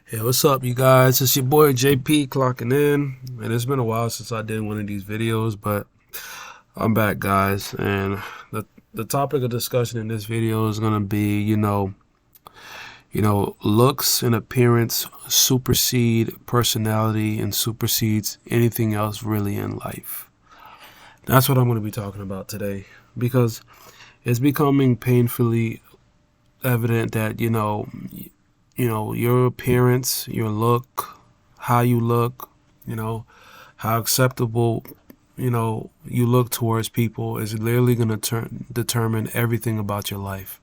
Hey, what's up, you guys? It's your boy JP clocking in, and it's been a while since I did one of these videos, but I'm back, guys. And the topic of discussion in this video is gonna be, looks and appearance supersede personality and supersedes anything else really in life. That's what I'm gonna be talking about today, because it's becoming painfully evident that your appearance, your look, how you look, you know, how acceptable, you look towards people is literally going to determine everything about your life.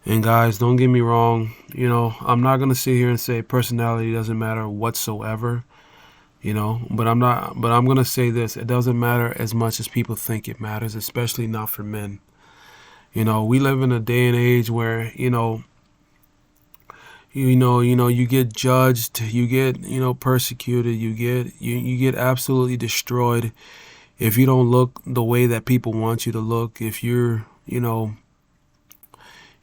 And guys, don't get me wrong, I'm not going to sit here and say personality doesn't matter whatsoever, but I'm going to say this, it doesn't matter as much as people think it matters, especially not for men. We live in a day and age where, you get judged, you get, persecuted, you get absolutely destroyed if you don't look the way that people want you to look. If you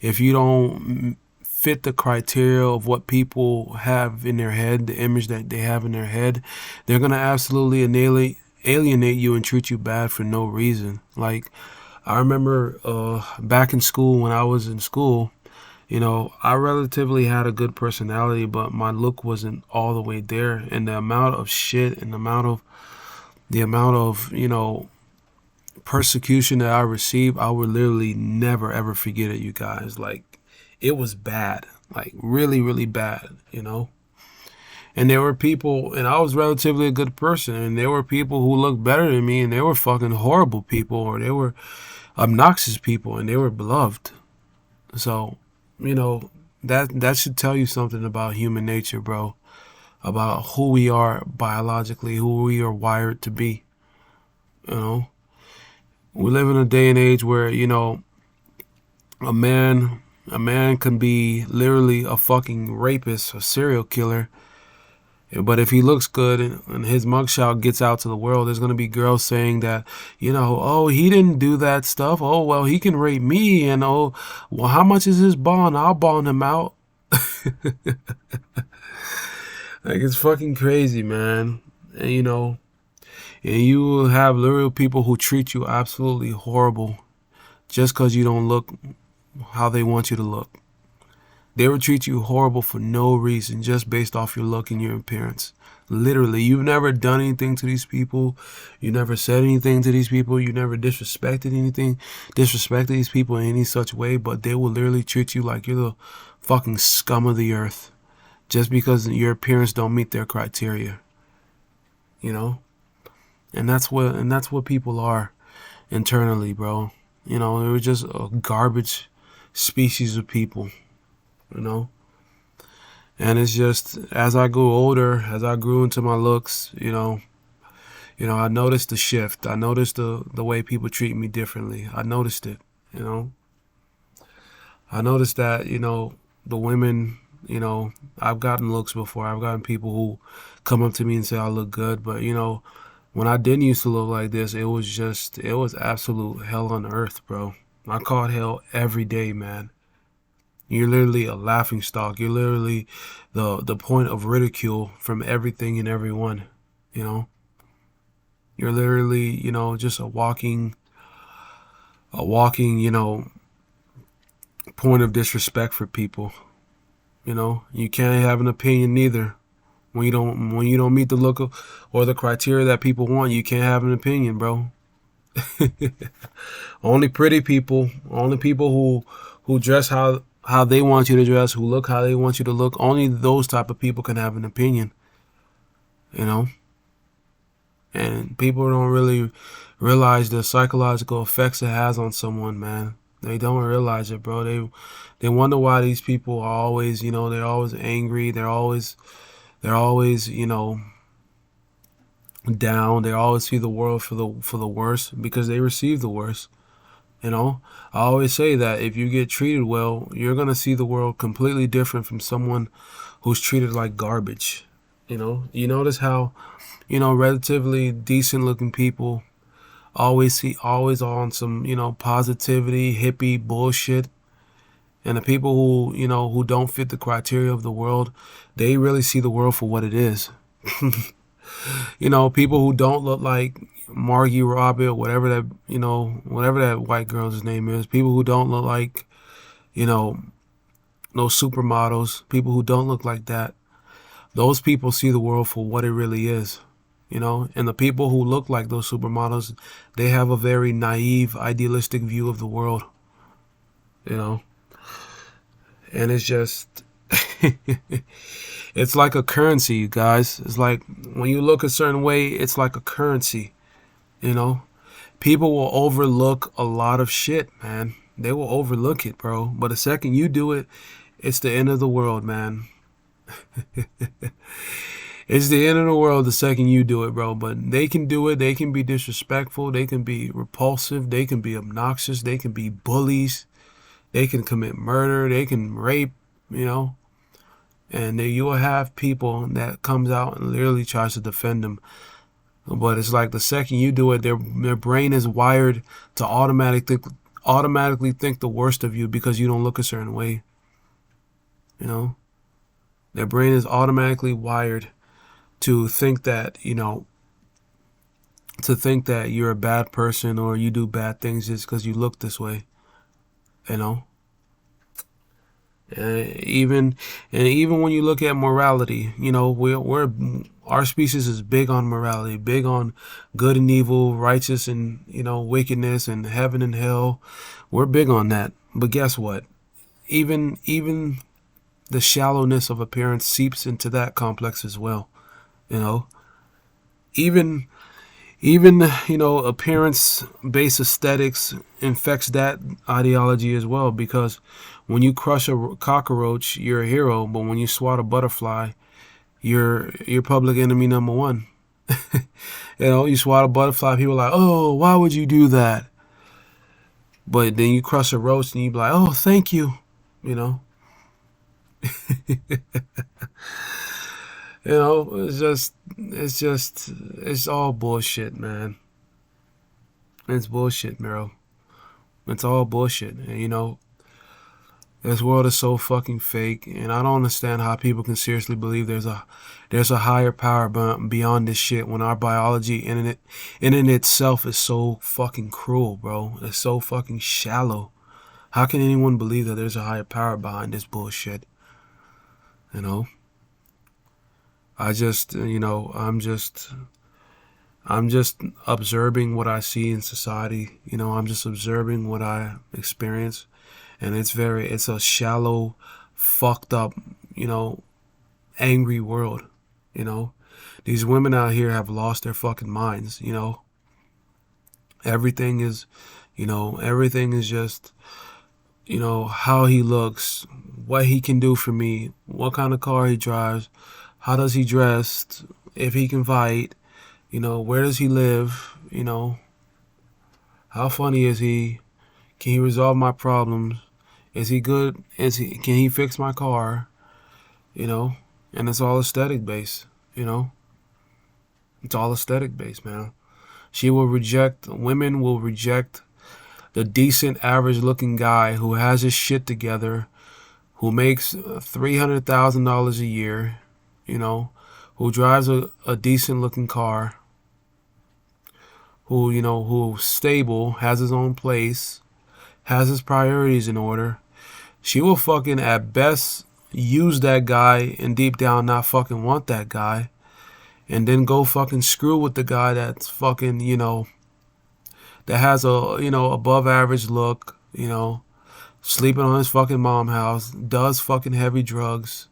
don't fit the criteria of what people have in their head, the image that they have in their head, they're gonna absolutely alienate you and treat you bad for no reason. Like, I remember back in school, when I was in school, I relatively had a good personality, but my look wasn't all the way there. And the amount of shit and the amount of persecution that I received, I would literally never ever forget it, you guys. Like, it was bad, like really, really bad. And there were people, and I was relatively a good person, and there were people who looked better than me, and they were fucking horrible people, or they were obnoxious people, and they were beloved. So, that should tell you something about human nature, bro. About who we are biologically, who we are wired to be. You know, we live in a day and age where a man a man can be literally a fucking rapist, a serial killer. But if he looks good and his mugshot gets out to the world, there's going to be girls saying that, oh, he didn't do that stuff. Oh, well, he can rape me. And, oh, well, how much is his bond? I'll bond him out. Like, it's fucking crazy, man. And you will have literal people who treat you absolutely horrible just because you don't look how they want you to look. They will treat you horrible for no reason, just based off your look and your appearance. Literally, you've never done anything to these people. You never said anything to these people. You never disrespected these people in any such way, but they will literally treat you like you're the fucking scum of the earth just because your appearance don't meet their criteria. You know? And that's what people are internally, bro. It was just a garbage species of people, you know? And it's just, as I grew older, as I grew into my looks, I noticed the shift. I noticed the way people treat me differently. I noticed it, you know? I noticed that, the women, I've gotten looks before. I've gotten people who come up to me and say I look good, but, when I didn't used to look like this, it was absolute hell on earth, bro. I caught hell every day, man. You're literally a laughing stock. You're literally the point of ridicule from everything and everyone, you know? You're literally, just a walking, point of disrespect for people. You can't have an opinion neither. When you don't meet the look or the criteria that people want, you can't have an opinion, bro. Only pretty people, only people who dress how they want you to dress, who look how they want you to look, only those type of people can have an opinion, you know? And people don't really realize the psychological effects it has on someone, man. They don't realize it, bro. They wonder why these people are always, they're always angry. They're always, down. They always see the world for the worst because they receive the worst. I always say that if you get treated well, you're gonna see the world completely different from someone who's treated like garbage. You notice how, relatively decent looking people always on some, positivity, hippie bullshit. And the people who, who don't fit the criteria of the world, they really see the world for what it is. People who don't look like Margie Robbie or whatever that, whatever that white girl's name is. People who don't look like, those supermodels. People who don't look like that. Those people see the world for what it really is. And the people who look like those supermodels, they have a very naive, idealistic view of the world. And it's just, it's like a currency, you guys. It's like when you look a certain way, it's like a currency. People will overlook a lot of shit, man. They will overlook it, bro. But the second you do it, it's the end of the world, man. It's the end of the world the second you do it, bro. But they can do it. They can be disrespectful. They can be repulsive. They can be obnoxious. They can be bullies. They can commit murder. They can rape, and then you will have people that comes out and literally tries to defend them. But it's like the second you do it, their brain is wired to automatically think the worst of you because you don't look a certain way. Their brain is automatically wired to think that, you're a bad person or you do bad things just because you look this way. And even when you look at morality, we're our species is big on morality, big on good and evil, righteous and wickedness and heaven and hell. We're big on that. But guess what? Even the shallowness of appearance seeps into that complex as well. Even appearance-based aesthetics infects that ideology as well, because when you crush a cockroach, you're a hero, but when you swat a butterfly, you're public enemy number one. You swat a butterfly, people are like, oh, why would you do that? But then you crush a roach and you be like, oh, thank you. It's all bullshit, man. It's bullshit, bro. It's all bullshit. And, this world is so fucking fake, and I don't understand how people can seriously believe there's a higher power beyond this shit when our biology in itself is so fucking cruel, bro. It's so fucking shallow. How can anyone believe that there's a higher power behind this bullshit? I'm just observing what I see in society. I'm just observing what I experience. And it's a shallow, fucked up, angry world. These women out here have lost their fucking minds. Everything is just, how he looks, what he can do for me, what kind of car he drives, how does he dress, if he can fight, where does he live, how funny is he, can he resolve my problems, is he good, can he fix my car, and it's all aesthetic based, it's all aesthetic based, man. Women will reject the decent average looking guy who has his shit together, who makes $300,000 a year, who drives a decent looking car, who's stable, has his own place, has his priorities in order. She will fucking at best use that guy and deep down not fucking want that guy, and then go fucking screw with the guy that's fucking, that has a, above average look, sleeping on his fucking mom house, does fucking heavy drugs,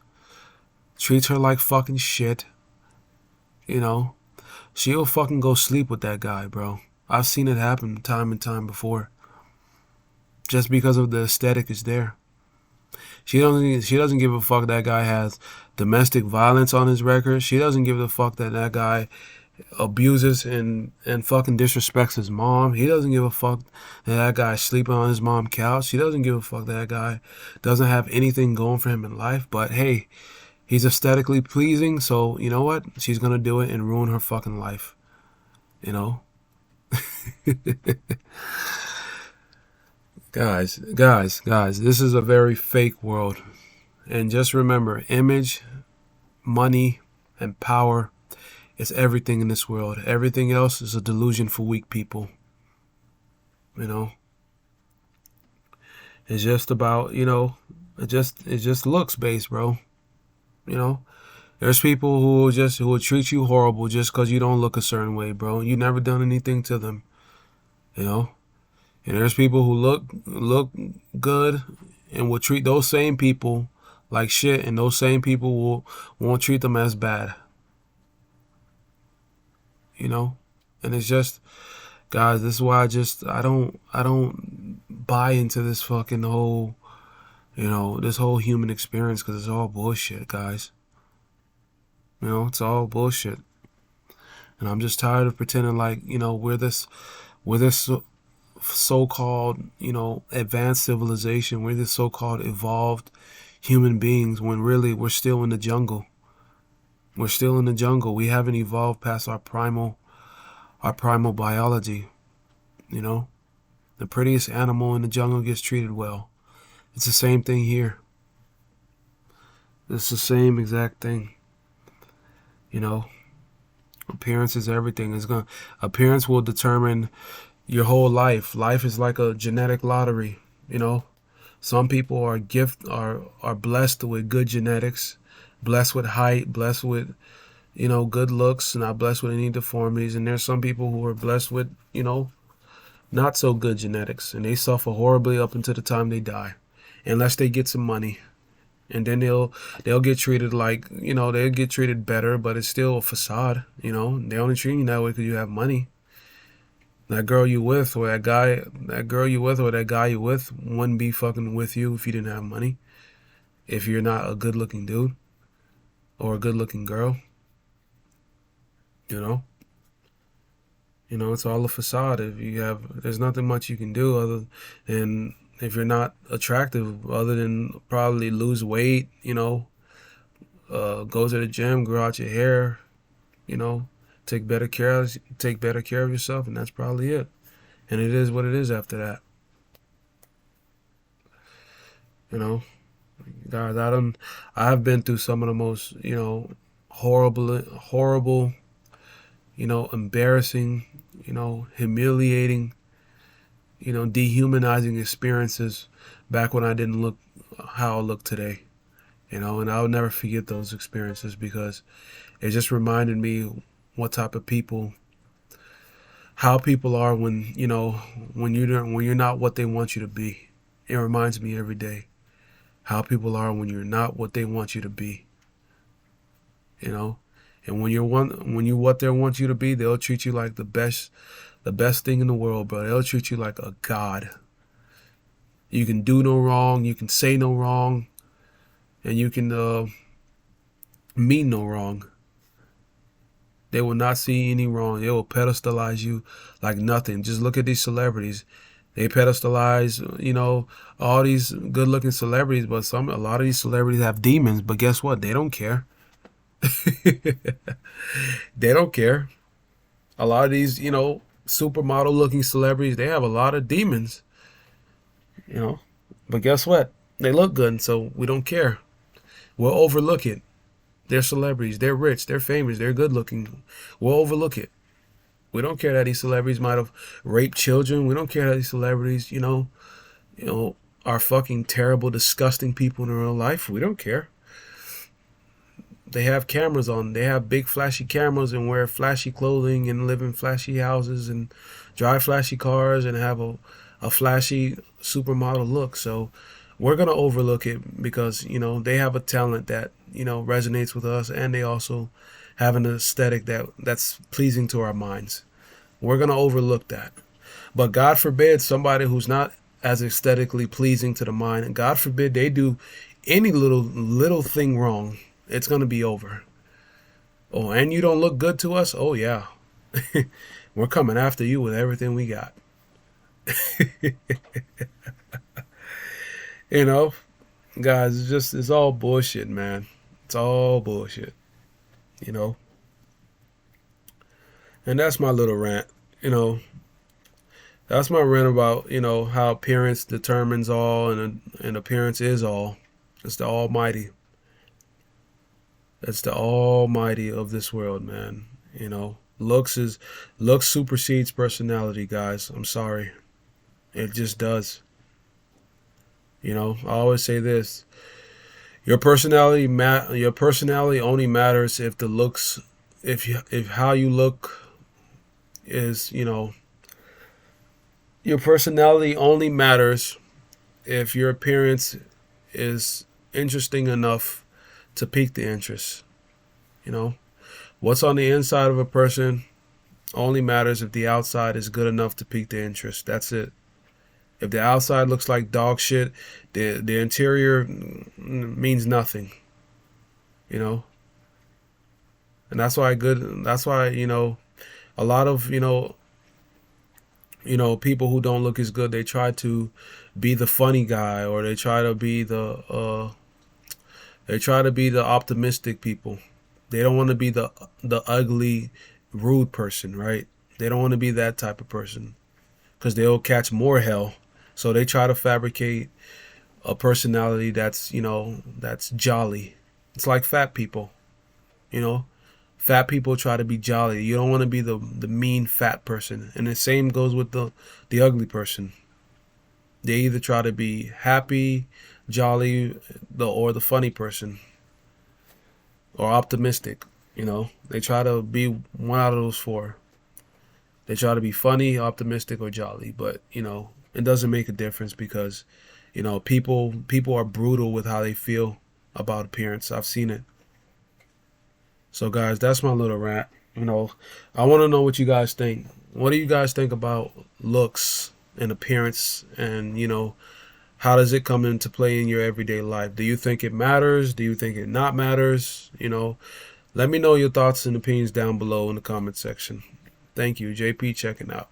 treats her like fucking shit, she'll fucking go sleep with that guy, bro. I've seen it happen time and time before. Just because of the aesthetic is there. She doesn't give a fuck that guy has domestic violence on his record. She doesn't give a fuck that guy abuses and fucking disrespects his mom. He doesn't give a fuck that guy's sleeping on his mom's couch. She doesn't give a fuck that guy doesn't have anything going for him in life. But hey, he's aesthetically pleasing, so you know what? She's gonna do it and ruin her fucking life. Guys, this is a very fake world. And just remember, image, money, and power is everything in this world. Everything else is a delusion for weak people. You know, it's just about, it just looks based, bro. You know, there's people who will treat you horrible just because you don't look a certain way, bro. You never done anything to them, you know. And there's people who look good and will treat those same people like shit, and those same people won't treat them as bad, you know. And it's just, guys, this is why I don't buy into this fucking whole, this whole human experience, because it's all bullshit, guys. It's all bullshit. And I'm just tired of pretending like, we're this so-called, advanced civilization. We're this so-called evolved human beings when really we're still in the jungle. We're still in the jungle. We haven't evolved past our primal biology, you know? The prettiest animal in the jungle gets treated well. It's the same thing here. It's the same exact thing. You know, appearance is everything. Appearance will determine your whole life. Life is like a genetic lottery, you know. Some people are blessed with good genetics, blessed with height, blessed with, good looks, not blessed with any deformities. And there's some people who are blessed with, not so good genetics, and they suffer horribly up until the time they die, unless they get some money. And then they'll get treated like, they'll get treated better, but it's still a facade. They only treat you that way because you have money. That girl you with, or that girl you with, or that guy you with wouldn't be fucking with you if you didn't have money. If you're not a good looking dude or a good looking girl, you know. It's all a facade. There's nothing much you can do other than, if you're not attractive, other than probably lose weight, go to the gym, grow out your hair, you know, take better care of yourself, and that's probably it. And it is what it is after that. You know, guys, I've been through some of the most, horrible, embarrassing, humiliating, dehumanizing experiences back when I didn't look how I look today. And I'll never forget those experiences, because it just reminded me what type of people, how people are when you're not what they want you to be. It reminds me every day how people are when you're not what they want you to be. And when you what they want you to be, they'll treat you like the best thing in the world, bro. They'll treat you like a god. You can do no wrong, you can say no wrong, and you can mean no wrong. They will not see any wrong. They will pedestalize you like nothing. Just look at these celebrities. They pedestalize, all these good-looking celebrities, but a lot of these celebrities have demons. But guess what? They don't care. They don't care. A lot of these, supermodel-looking celebrities, they have a lot of demons. But guess what? They look good, so we don't care. We'll overlook it. They're celebrities. They're rich. They're famous. They're good looking. We'll overlook it. We don't care that these celebrities might have raped children. We don't care that these celebrities, are fucking terrible, disgusting people in real life. We don't care. They have cameras on. They have big flashy cameras and wear flashy clothing and live in flashy houses and drive flashy cars and have a flashy supermodel look. So we're going to overlook it because, they have a talent that, resonates with us, and they also have an aesthetic that's pleasing to our minds. We're going to overlook that. But God forbid somebody who's not as aesthetically pleasing to the mind, and God forbid they do any little thing wrong, it's going to be over. Oh, and you don't look good to us? Oh, yeah. We're coming after you with everything we got. Guys, it's all bullshit, man. It's all bullshit, And that's my little rant, That's my rant about, how appearance determines all, and appearance is all. It's the Almighty. It's the Almighty of this world, man. Looks supersedes personality, guys. I'm sorry, it just does. I always say this: your personality only matters if the looks, if how you look is, your personality only matters if your appearance is interesting enough to pique the interest. You know, what's on the inside of a person only matters if the outside is good enough to pique the interest. That's it. If the outside looks like dog shit, the interior means nothing. You know, and that's why good. That's why a lot of people who don't look as good, they try to be the funny guy, or they try to be the optimistic people. They don't want to be the ugly, rude person, right? They don't want to be that type of person because they'll catch more hell. So they try to fabricate a personality that's jolly. It's like fat people, you know. Fat people try to be jolly. You don't want to be the mean fat person. And the same goes with the ugly person. They either try to be happy, jolly, or the funny person, or optimistic. They try to be one out of those four. They try to be funny, optimistic, or jolly. But it doesn't make a difference because people are brutal with how they feel about appearance. I've seen it. So guys, that's my little rant. I want to know what you guys think. What do you guys think about looks and appearance, and how does it come into play in your everyday life? Do you think it matters? Do you think it not matters? Let me know your thoughts and opinions down below in the comment section. Thank you. JP checking out.